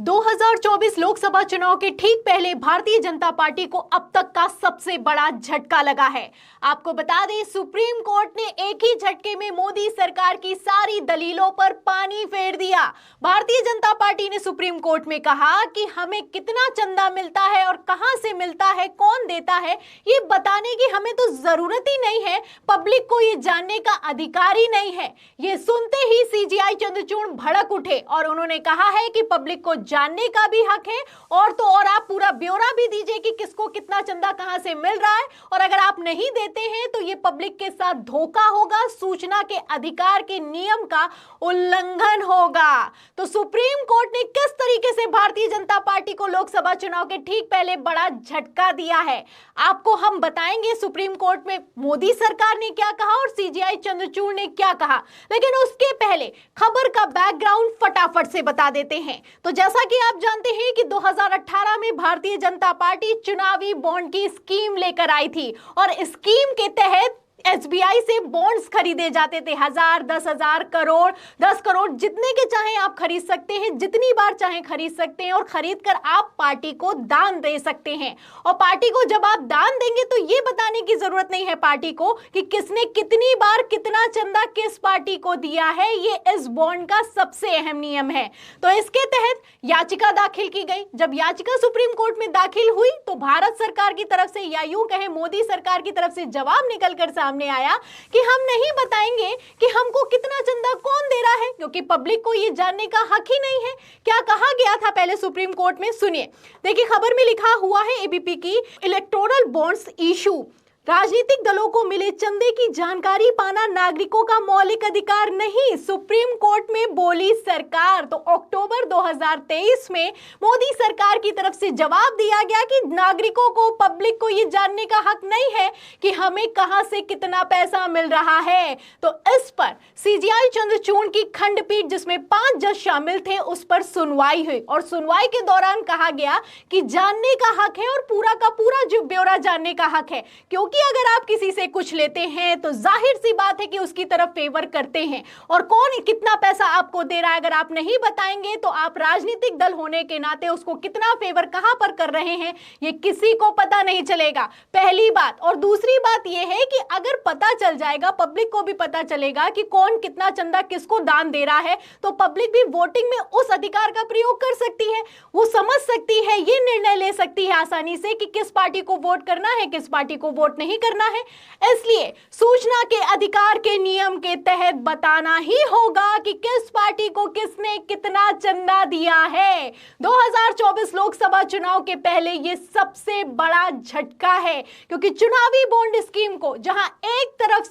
2024 लोकसभा चुनाव के ठीक पहले भारतीय जनता पार्टी को अब तक का सबसे बड़ा झटका लगा है। आपको बता दें, सुप्रीम कोर्ट ने एक ही झटके में मोदी सरकार की सारी दलीलों पर पानी फेर दिया। भारतीय जनता पार्टी ने सुप्रीम कोर्ट में कहा कि हमें कितना चंदा मिलता है और कहां से मिलता है, कौन देता है, ये बताने की हमें तो जरूरत ही नहीं है, पब्लिक को ये जानने का अधिकार ही नहीं है। ये सुनते ही सीजीआई चंद्रचूड़ भड़क उठे और उन्होंने कहा है कि पब्लिक को जानने का भी हक है और तो और आप पूरा ब्यौरा भी दीजिए कि किसको कितना चंदा कहां से मिल रहा है, और अगर आप नहीं देते हैं तो ये पब्लिक के साथ धोखा होगा, सूचना के अधिकार के नियम का उल्लंघन होगा। तो सुप्रीम कोर्ट ने किस तरीके से भारतीय जनता पार्टी को लोकसभा चुनाव के ठीक पहले बड़ा झटका दिया है, आपको हम बताएंगे। सुप्रीम कोर्ट में मोदी सरकार ने क्या कहा और सीजीआई चंद्रचूड़ ने क्या कहा, लेकिन उसके पहले खबर का बैकग्राउंड फटाफट से बता देते हैं। तो जैसा कि आप जानते हैं कि 2018 में भारतीय जनता पार्टी चुनावी बॉन्ड की स्कीम लेकर आई थी और स्कीम के तहत एसबीआई से बॉन्ड्स खरीदे जाते थे। 1000, 10,000 करोड़, 10 करोड़, जितने के चाहे आप खरीद सकते हैं, जितनी बार चाहे खरीद सकते हैं और खरीद कर आप पार्टी को दान दे सकते हैं। और पार्टी को जब आप दान देंगे तो ये बताने की जरूरत नहीं है पार्टी को कि किसने कितनी बार कितना चंदा किस पार्टी को दिया है। ये इस बॉन्ड का सबसे अहम नियम है। तो इसके तहत याचिका दाखिल की गई। जब याचिका सुप्रीम कोर्ट में दाखिल हुई तो भारत सरकार की तरफ से, या यूं कहें मोदी सरकार की तरफ से, जवाब निकलकर सामने आया कि हम नहीं बताएंगे कि हमको कितना चंदा कौन दे रहा है, क्योंकि पब्लिक को यह जानने का हक ही नहीं है। क्या कहा गया था पहले सुप्रीम कोर्ट में, सुनिए। देखिए, खबर में लिखा हुआ है एबीपी की, इलेक्टोरल बॉन्ड्स इशू, राजनीतिक दलों को मिले चंदे की जानकारी पाना नागरिकों का मौलिक अधिकार नहीं, सुप्रीम कोर्ट में बोली सरकार। तो अक्टूबर 2023 में मोदी सरकार की तरफ से जवाब दिया गया कि नागरिकों को, पब्लिक को ये जानने का हक नहीं है कि हमें कहां से कितना पैसा मिल रहा है। तो इस पर सीजीआई चंद्रचूड़ की खंडपीठ, जिसमें 5 जज शामिल थे, उस पर सुनवाई हुई और सुनवाई के दौरान कहा गया कि जानने का हक है और पूरा का पूरा जो ब्यौरा जानने का हक है, क्योंकि अगर आप किसी से कुछ लेते हैं तो जाहिर सी बात है कि उसकी तरफ फेवर करते हैं, और कौन कितना पैसा आपको दे रहा है अगर आप नहीं बताएंगे तो आप राजनीतिक दल होने के नाते उसको कितना फेवर कहां पर कर रहे हैं ये किसी को पता नहीं चलेगा, पहली बात। और दूसरी बात यह है कि अगर पता चल जाएगा, पब्लिक को भी पता चलेगा कि कौन कितना चंदा किसको दान दे रहा है, तो पब्लिक भी वोटिंग में उस अधिकार का प्रयोग कर सकती है। वो समझ सकती है, ये निर्णय ले सकती है आसानी से कि किस पार्टी को वोट करना है, किस पार्टी को वोट नहीं करना है। इसलिए सूचना के अधिकार के नियम के तहत बताना ही होगा कि किस पार्टी को किसने कितना चंदा दिया है। 2024 लोकसभा चुनाव के पहले यह सबसे बड़ा झटका है, क्योंकि चुनावी बॉन्ड स्कीम को जहां एक तरफ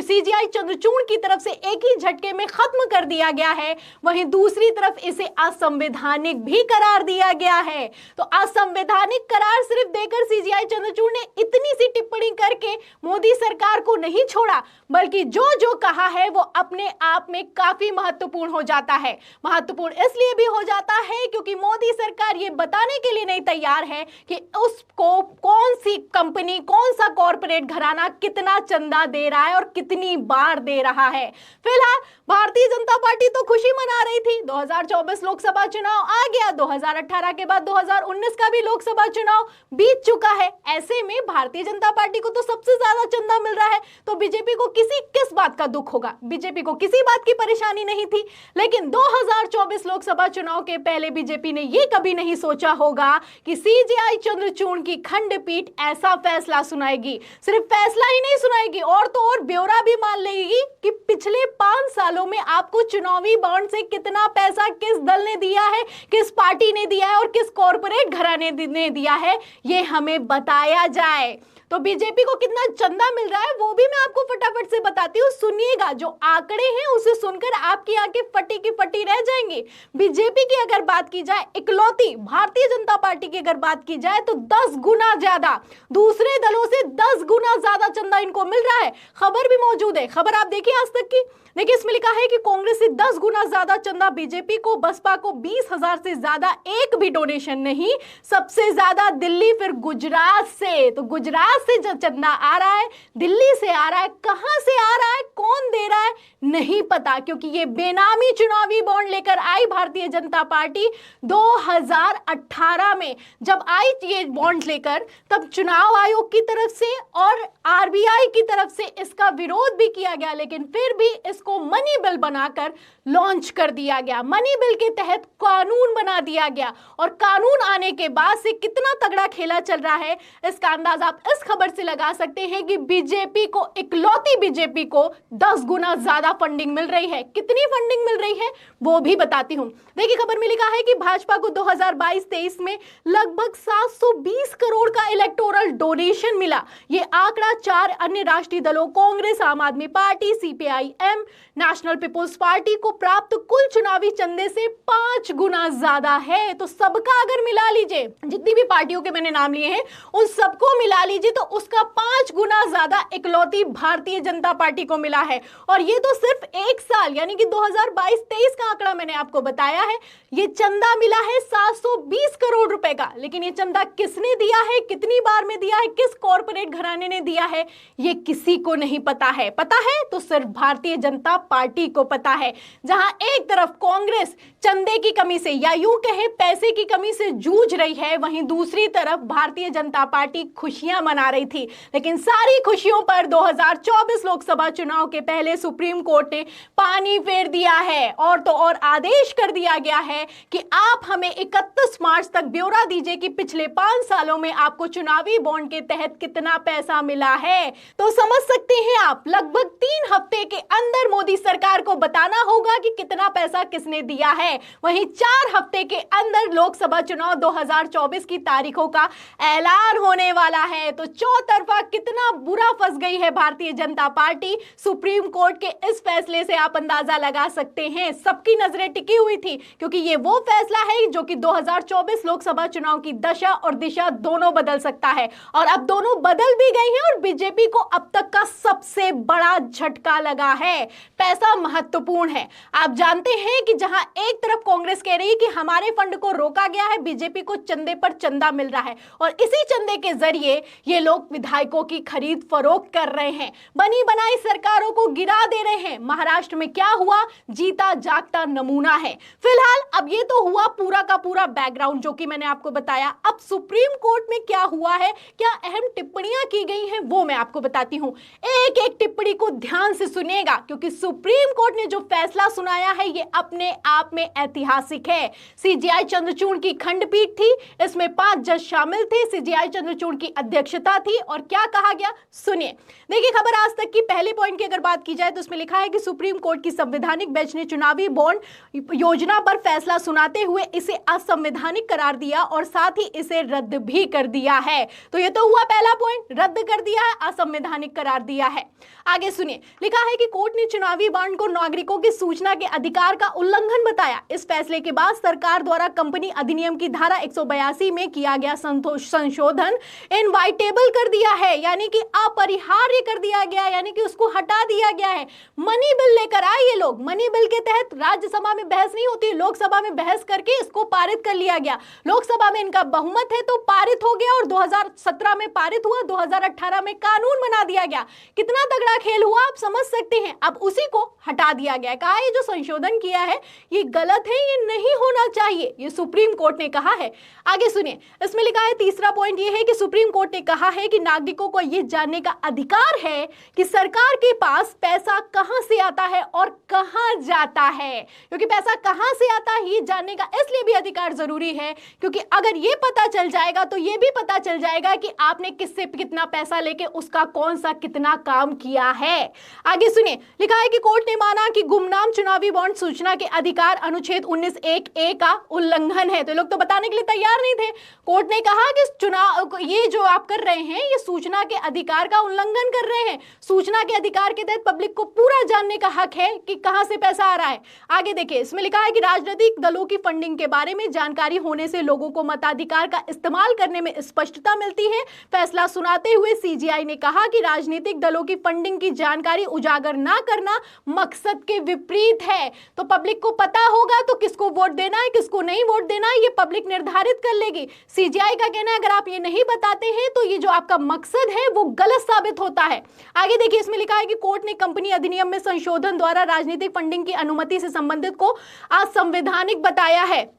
सीजीआई चंद्रचूड़ की तरफ से एक ही झटके में खत्म कर दिया गया है, वहीं दूसरी तरफ इसे असंवैधानिक भी करार दिया गया है। तो असंवैधानिक करार सिर्फ देकर सीजीआई चंद्रचूड़ ने इतनी सी टिप्पणी करके मोदी सरकार को नहीं छोड़ा, बल्कि जो जो कहा है वो अपने आप में काफी महत्वपूर्ण हो जाता है। महत्वपूर्ण इसलिए भी हो जाता है क्योंकि मोदी सरकार ये बताने के लिए नहीं तैयार है कि उसको कौन सी कंपनी, कौन सा कॉर्पोरेट घराना कितना चंदा दे रहा है और कितनी बार दे रहा है। फिलहाल भारतीय जनता पार्टी तो खुशी मना रही थी, 2024 लोकसभा चुनाव आ गया, 2018 के बाद 2019 का भी लोकसभा चुनाव बीत चुका है। ऐसे में भारतीय जनता पार्टी को तो सबसे ज्यादा चंदा मिल रहा है, तो बीजेपी को किस बात का दुख होगा, बीजेपी को किसी बात की परेशानी नहीं थी। लेकिन 2024 लोकसभा चुनाव के पहले बीजेपी ने यह कभी नहीं सोचा होगा कि सीजीआई चंद्रचूड़ की खंडपीठ ऐसा फैसला सुनाएगी। सिर्फ फैसला ही नहीं सुनाएगी और तो और ब्यौरा भी मान लेगी कि पिछले 5 सालों में आपको चुनावी बॉन्ड से कितना पैसा किस दल ने दिया है, किस पार्टी ने दिया है और किस कॉर्पोरेट घराने ने दिया है, ये हमें बताया जाए। तो बीजेपी को कितना चंदा मिल रहा है वो भी मैं आपको फटाफट से बताती हूँ, सुनिएगा। जो आंकड़े हैं उसे सुनकर आपकी आंखें फटी की फटी रह जाएंगी। बीजेपी की अगर बात की जाए, इकलौती भारतीय जनता पार्टी की अगर बात की जाए, तो 10 गुना ज्यादा, दूसरे दलों से 10 गुना ज्यादा चंदा इनको मिल रहा है। खबर भी मौजूद है, खबर आप देखिए आज तक की। देखिए, इसमें लिखा है कि कांग्रेस से 10 गुना ज्यादा चंदा बीजेपी को, बसपा को 20,000 से ज्यादा एक भी डोनेशन नहीं। सबसे ज्यादा दिल्ली, फिर गुजरात से। तो गुजरात से चंदा आ रहा है, दिल्ली से आ रहा है, कहां से आ रहा है, कौन दे रहा है, नहीं पता, क्योंकि ये बेनामी चुनावी बॉन्ड लेकर आई भारतीय जनता पार्टी 2018 में। जब आई ये बॉन्ड लेकर, तब चुनाव आयोग की तरफ से और आरबीआई की तरफ से इसका विरोध भी किया गया, लेकिन फिर भी इसको मनी बिल बनाकर लॉन्च कर दिया गया। मनी बिल के तहत कानून बना दिया गया, और कानून आने के बाद से कितना तगड़ा खेला चल रहा है, इसका अंदाजा आप इस खबर से लगा सकते हैं कि बीजेपी को, इकलौती बीजेपी को 10 गुना ज्यादा फंडिंग मिल रही है। कितनी फंडिंग मिल रही है वो भी बताती हूं। देखिए, खबर में लिखा है कि भाजपा को 2022-23 में लगभग 720 करोड़ का इलेक्टोरल डोनेशन मिला। ये आंकड़ा 4 अन्य राष्ट्रीय दलों Congress, Aam Aadmi Party, CPI M, National People's Party को प्राप्त कुल चुनावी चंदे से 5 गुना ज्यादा है। तो सबका अगर मिला लीजिए, जितनी भी पार्टियों के मैंने नाम लिए हैं उन सबको मिला लीजिए, तो उसका 5 गुना ज्यादा इकलौती भारतीय जनता पार्टी को मिला है। और ये तो सिर्फ एक साल यानी कि 2022-23 का आंकड़ा मैंने आपको बताया है। ये चंदा मिला है 720 करोड़ रुपए का, लेकिन ये चंदा किसने दिया है, कितनी बार में दिया है, किस कॉर्पोरेट घराने ने दिया है, ये किसी को नहीं पता है। पता है तो सिर्फ भारतीय जनता पार्टी को पता है। जहां एक तरफ कांग्रेस चंदे की कमी से, या यूं कहे पैसे की कमी से जूझ रही है, वहीं दूसरी तरफ भारतीय जनता पार्टी खुशियां मना रही थी। लेकिन सारी खुशियों पर 2024 लोकसभा चुनाव के पहले सुप्रीम कोर्ट ने पानी फेर दिया है, और तो और आदेश कर दिया गया है कि आप हमें 31 मार्च तक ब्यौरा दीजिए कि पिछले 5 सालों में आपको चुनावी बॉन्ड के तहत कितना पैसा मिला है। तो समझ सकते हैं आप, लगभग 3 हफ्ते के अंदर मोदी सरकार को बताना होगा कि कितना पैसा किसने दिया है। वहीं 4 हफ्ते के अंदर लोकसभा चुनाव 2024 की तारीखों का ऐलान होने वाला है। तो चौतरफा कितना बुरा फंस गई है Bharatiya Janata party. Supreme court के इस फैसले से आप अंदाजा लगा सकते हैं, सबकी नजरें टिकी हुई थी, क्योंकि ये वो फैसला है जो कि 2024 लोकसभा चुनाव की दशा और दिशा दोनों बदल सकता है। और अब दोनों बदल भी गई हैं, और बीजेपी को अब तक का सबसे बड़ा झटका लगा है। पैसा महत्वपूर्ण है। आप जानते हैं कि जहां एक तरफ कांग्रेस कह रही है कि हमारे फंड को रोका गया है, बीजेपी को चंदे पर चंदा मिल रहा है, और इसी चंदे के जरिए ये लोग विधायकों की खरीद फरोख्त कर रहे हैं, बनी बनाई सरकारों को गिरा दे रहे हैं। महाराष्ट्र में क्या हुआ, जीता जागता नमूना है। फिलहाल अब ये तो हुआ पूरा का पूरा बैकग्राउंड जो कि मैंने आपको बताया। अब सुप्रीम कोर्ट में क्या हुआ है, क्या अहम टिप्पणियां की गई हैं, वो मैं आपको बताती हूं। एक एक टिप्पणी को ध्यान से सुनिएगा, क्योंकि सुप्रीम कोर्ट ने जो फैसला सुनाया है ये अपने आप में ऐतिहासिक है। सीजीआई चंद्रचूड़ की खंडपीठ थी, इसमें 5 जज शामिल थे। सीजीआई चंद्रचूड़ की अध्यक्षता थी, और क्या कहा गया सुनिए। देखिए, खबर आज तक की पहले पॉइंट की अगर बात की जाए तो उसमें लिखा है कि सुप्रीम कोर्ट की संवैधानिक बेंच ने चुनावी बॉन्ड योजना पर फैसला सुनाते हुए इसे असंवैधानिक करार दिया, और साथ ही इसे रद्द भी कर दिया है। तो ये तो हुआ पहला पॉइंट, रद्द कर दिया है, असंवैधानिक करार दिया है। आगे सुनिए, लिखा है कि कोर्ट ने चुनावी बॉन्ड को नागरिकों की सूचना के अधिकार का उल्लंघन बताया। इस फैसले के बाद सरकार द्वारा कंपनी अधिनियम की धारा 182 में किया गया संशोधन इनवाइटेबल कर दिया है, यानी कि अपरिहार्य कर दिया गया, यानी कि उसको हटा दिया गया है। मनी बिल लेकर आए ये लोग, मनी बिल के तहत राज्यसभा में बहस नहीं होती, लोकसभा में बहस करके इसको पारित कर लिया गया। लोकसभा में इनका बहुमत है तो पारित हो गया, और 2017 में पारित हुआ, 2018 में कानून बना दिया गया। कितना तगड़ा खेल हुआ आप समझ सकते हैं। अब उसी को हटा दिया गया, कहा ये जो संशोधन किया है ये गलत है, ये नहीं होना चाहिए, ये सुप्रीम कोर्ट ने कहा है। आगे सुनिए, इसमें लिखा है तीसरा पॉइंट ये है कि सुप्रीम कोर्ट ने कहा है कि नागरिकों को यह जानने का अधिकार है कि सरकार के पास पैसा कहां से आता है और कहां जाता है। क्योंकि पैसा कहां से आता है ये जानने का इसलिए भी अधिकार जरूरी है, क्योंकि अगर ये पता चल जाएगा तो ये भी पता चल जाएगा कि आपने किससे कितना पैसा लेके उसका कौन सा कितना काम किया है। आगे सुनिए, लिखा है कि कोर्ट ने माना कि गुमनाम चुनावी बॉन्ड सूचना के अधिकार अनुच्छेद 19(1)(a) का उल्लंघन है। तो लोग तो बताने के लिए तैयार नहीं थे। कोर्ट ने कहा कि चुनाव ये जो आप कर रहे हैं ये सूचना के अधिकार का उल्लंघन कर रहे हैं। सूचना के अधिकार के तहत पब्लिक को पूरा जानने का हक है कि कहां से पैसा आ रहा है। आगे देखिए, इसमें लिखा है कि राजनीतिक दलों की फंडिंग के बारे में जानकारी होने से लोगों को मताधिकार का इस्तेमाल करने में स्पष्टता मिलती है। फैसला सुनाते हुए सीजीआई ने कहा कि राजनीतिक दलों की फंडिंग की जानकारी उजागर ना करना मकसद के विपरीत है। तो पब्लिक को पता होगा तो किसको वोट देना है किसको नहीं वोट देना है ये पब्लिक निर्धारित कर लेगी। सीजीआई का कहना है अगर आप ये नहीं बताते हैं तो ये जो आपका मकसद है वो गलत साबित होता है। आगे देखिए, इसमें लिखा है कि कोर्ट ने कंपनी अधिनियम में संशोधन द्वारा राजनीतिक फंडिंग की अनुमति से संबंधित को असंवैधानिक बताया है।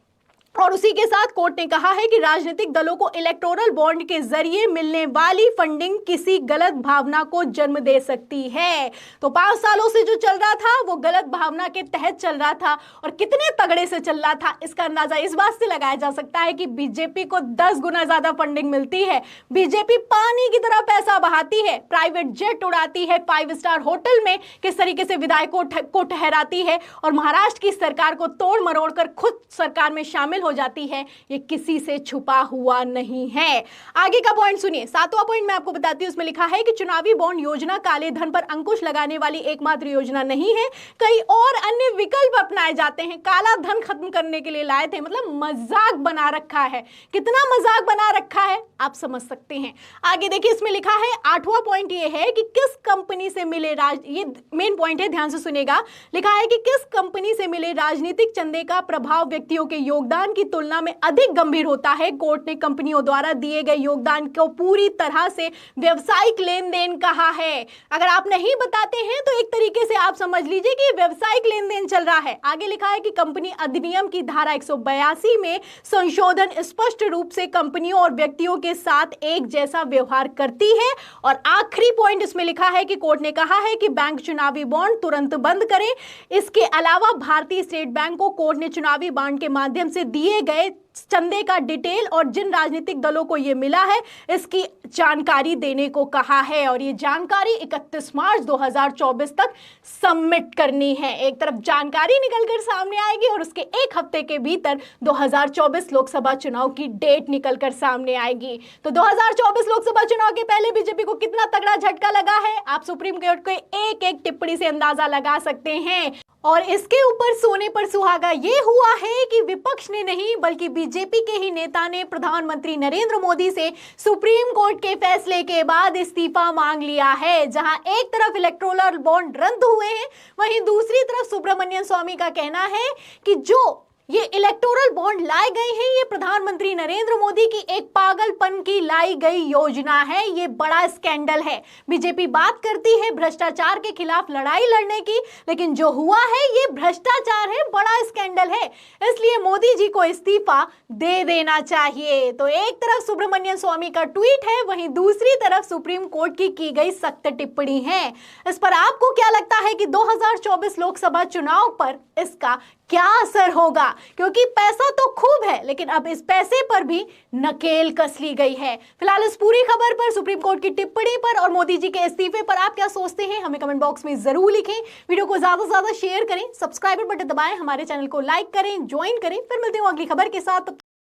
और उसी के साथ कोर्ट ने कहा है कि राजनीतिक दलों को इलेक्टोरल बॉन्ड के जरिए मिलने वाली फंडिंग किसी गलत भावना को जन्म दे सकती है। तो 5 सालों से जो चल रहा था वो गलत भावना के तहत चल रहा था, और कितने तगड़े से चल रहा था इसका अंदाजा इस बात से लगाया जा सकता है कि बीजेपी को 10 गुना ज्यादा फंडिंग मिलती है। बीजेपी पानी की तरह पैसा बहाती है, प्राइवेट जेट उड़ाती है, 5 स्टार होटल में किस तरीके से विधायकों को ठहराती है, और महाराष्ट्र की सरकार को तोड़ मरोड़ कर खुद सरकार में शामिल हो जाती है। ये किसी से छुपा हुआ नहीं है। आगे का पॉइंट सुनिए, 7वां पॉइंट मैं आपको बताती हूं। उसमें लिखा है कि चुनावी बॉन्ड योजना काले धन पर अंकुश लगाने वाली एकमात्र योजना नहीं है, कई और अन्य विकल्प अपनाए जाते हैं। काला धन खत्म करने के लिए लाए थे, मतलब मजाक बना रखा है। कितना मजाक बना रखा है आप समझ सकते हैं। आगे देखिए, इसमें लिखा है 8वां पॉइंट ये है कि किस कंपनी से मिले ये मेन पॉइंट है, ध्यान से सुनिएगा। लिखा है कि किस कंपनी से मिले राजनीतिक चंदे का प्रभाव व्यक्तियों के योगदान की तुलना में अधिक गंभीर होता है। कोर्ट ने कंपनियों द्वारा दिए गए योगदान को पूरी तरह से व्यावसायिक लेन देन कहा है। अगर आप नहीं बताते हैं तो एक तरीके से आप समझ लीजिए कि व्यावसायिक लेन देन चल रहा है। आगे लिखा है कि कंपनी अधिनियम की धारा 182 में संशोधन स्पष्ट रूप से कंपनियों और व्यक्तियों के साथ एक जैसा व्यवहार करती है। और आखिरी पॉइंट इसमें लिखा है कि कोर्ट ने कहा है कि बैंक चुनावी बॉन्ड तुरंत बंद करें। इसके अलावा भारतीय स्टेट बैंक को कोर्ट ने चुनावी बॉन्ड के माध्यम से दिए गए चंदे का डिटेल और जिन राजनीतिक दलों को यह मिला है इसकी जानकारी देने को कहा है। और ये जानकारी 31 मार्च 2024 तक सबमिट करनी है। एक तरफ जानकारी निकलकर सामने आएगी और उसके एक हफ्ते के भीतर 2024 लोकसभा चुनाव की डेट निकलकर सामने आएगी। तो 2024 लोकसभा चुनाव के पहले बीजेपी को कितना तगड़ा झटका लगा है आप सुप्रीम कोर्ट के एक एक टिप्पणी से अंदाजा लगा सकते हैं। और इसके ऊपर सोने पर सुहागा ये हुआ है कि विपक्ष ने नहीं बल्कि बीजेपी के ही नेता ने प्रधानमंत्री नरेंद्र मोदी से सुप्रीम कोर्ट के फैसले के बाद इस्तीफा मांग लिया है। जहां एक तरफ इलेक्टोरल बॉन्ड रद्द हुए हैं, वहीं दूसरी तरफ सुब्रमण्यम स्वामी का कहना है कि जो ये इलेक्टोरल बॉन्ड लाए गए हैं ये प्रधानमंत्री नरेंद्र मोदी की एक पागलपन की लाई गई योजना है। ये बड़ा स्कैंडल है। बीजेपी बात करती है भ्रष्टाचार के खिलाफ लड़ाई लड़ने की, लेकिन जो हुआ है ये भ्रष्टाचार है, बड़ा स्कैंडल है। इसलिए मोदी जी को इस्तीफा दे देना चाहिए। तो एक तरफ सुब्रमण्यम स्वामी का ट्वीट है, वहीं दूसरी तरफ सुप्रीम कोर्ट की गई सख्त टिप्पणी है। इस पर आपको क्या लगता है कि 2024 लोकसभा चुनाव पर इसका क्या असर होगा? क्योंकि पैसा तो खूब है, लेकिन अब इस पैसे पर भी नकेल कस ली गई है। फिलहाल इस पूरी खबर पर, सुप्रीम कोर्ट की टिप्पणी पर और मोदी जी के इस्तीफे पर आप क्या सोचते हैं हमें कमेंट बॉक्स में जरूर लिखें। वीडियो को ज्यादा से ज्यादा शेयर करें, सब्सक्राइबर बटन दबाएं, हमारे चैनल को लाइक करें, ज्वाइन करें। फिर मिलते हैं अगली खबर के साथ।